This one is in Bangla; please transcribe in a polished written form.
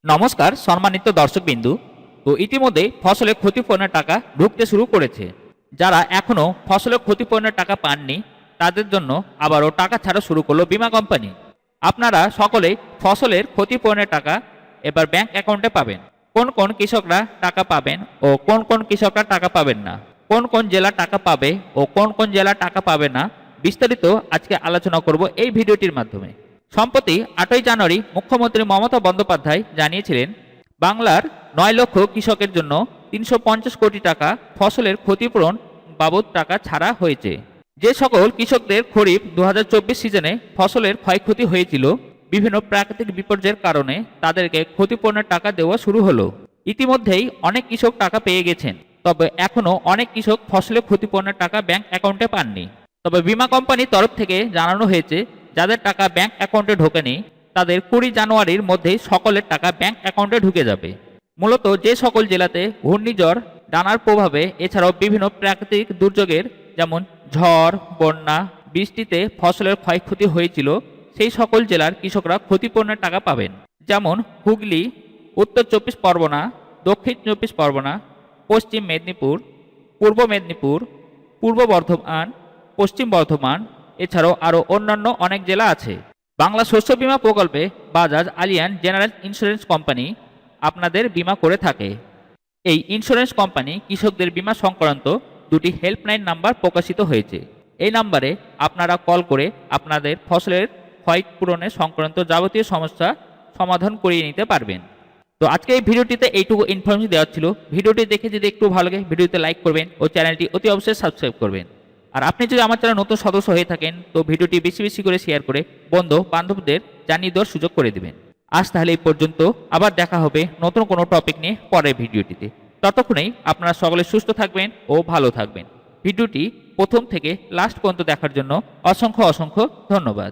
নমস্কার সম্মানিত দর্শকবিন্দু। তো ইতিমধ্যে ফসলের ক্ষতিপূরণের টাকা ঢুকতে শুরু করেছে। যারা এখনো ফসলের ক্ষতিপূরণের টাকা পাননি তাদের জন্য আবারও টাকা ছাড়া শুরু করলো বীমা কোম্পানি। আপনারা সকলেই ফসলের ক্ষতিপূরণের টাকা এবার ব্যাংক অ্যাকাউন্টে পাবেন। কোন কোন কৃষকরা টাকা পাবেন ও কোন কোন কৃষকরা টাকা পাবেন না, কোন কোন জেলা টাকা পাবে ও কোন কোন জেলা টাকা পাবে না, বিস্তারিত আজকে আলোচনা করব এই ভিডিওটির মাধ্যমে। সম্প্রতি 8ই জানুয়ারি মুখ্যমন্ত্রী মমতা বন্দ্যোপাধ্যায় জানিয়েছিলেন, বাংলার 9 লক্ষ কৃষকের জন্য 350 কোটি টাকা ফসলের ক্ষতিপূরণ বাবদ টাকা ছাড়া হয়েছে। যে সকল কৃষকদের খরিফ 2024 সিজনে ফসলের ক্ষয়ক্ষতি হয়েছিল, বিভিন্ন প্রাকৃতিক বিপর্যয়ের কারণে তাদেরকে ক্ষতিপূরণের টাকা দেওয়া শুরু হলো। ইতিমধ্যেই অনেক কৃষক টাকা পেয়ে গেছেন, তবে এখনও অনেক কৃষক ফসলের ক্ষতিপূরণের টাকা ব্যাংক অ্যাকাউন্টে পাননি। তবে বীমা কোম্পানির তরফ থেকে জানানো হয়েছে, যাদের টাকা ব্যাংক অ্যাকাউন্টে ঢোকেনি তাদের 20 জানুয়ারির মধ্যেই সকলের টাকা ব্যাংক অ্যাকাউন্টে ঢুকে যাবে। মূলত যে সকল জেলাতে ঘূর্ণিঝড় ডানার প্রভাবে এছাড়াও বিভিন্ন প্রাকৃতিক দুর্যোগের যেমন ঝড়, বন্যা, বৃষ্টিতে ফসলের ক্ষয়ক্ষতি হয়েছিল, সেই সকল জেলার কৃষকরা ক্ষতিপূরণের টাকা পাবেন। যেমন হুগলি, উত্তর 24 পরগনা, দক্ষিণ 24 পরগনা, পশ্চিম মেদিনীপুর, পূর্ব মেদিনীপুর, পূর্ব বর্ধমান, পশ্চিম বর্ধমান, এছাড়াও আরও অন্যান্য অনেক জেলা আছে। বাংলা শস্য বীমা প্রকল্পে বাজাজ আলিয়ান জেনারেল ইন্স্যুরেন্স কোম্পানি আপনাদের বীমা করে থাকে। এই ইন্স্যুরেন্স কোম্পানি কৃষকদের বীমা সংক্রান্ত দুটি হেল্পলাইন নাম্বার প্রকাশিত হয়েছে। এই নাম্বারে আপনারা কল করে আপনাদের ফসলের ক্ষয়পূরণের সংক্রান্ত যাবতীয় সমস্যা সমাধান করিয়ে নিতে পারবেন। তো আজকে এই ভিডিওটিতে এইটুকু ইনফরমেশন দেওয়া ছিল। ভিডিওটি দেখে যদি একটু ভালো লাগে ভিডিওতে লাইক করবেন ও চ্যানেলটি অতি অবশ্যই সাবস্ক্রাইব করবেন। আর আপনি যদি আমার চ্যানেল নতুন সদস্য হয়ে থাকেন তো ভিডিওটি বেশি বেশি করে শেয়ার করে বন্ধু বান্ধবদের জানিয়ে দেওয়ার সুযোগ করে দিবেন। আজ তাহলে এই পর্যন্ত, আবার দেখা হবে নতুন কোনো টপিক নিয়ে পরের ভিডিওটিতে। ততক্ষণেই আপনারা সকলে সুস্থ থাকবেন ও ভালো থাকবেন। ভিডিওটি প্রথম থেকে লাস্ট পর্যন্ত দেখার জন্য অসংখ্য অসংখ্য ধন্যবাদ।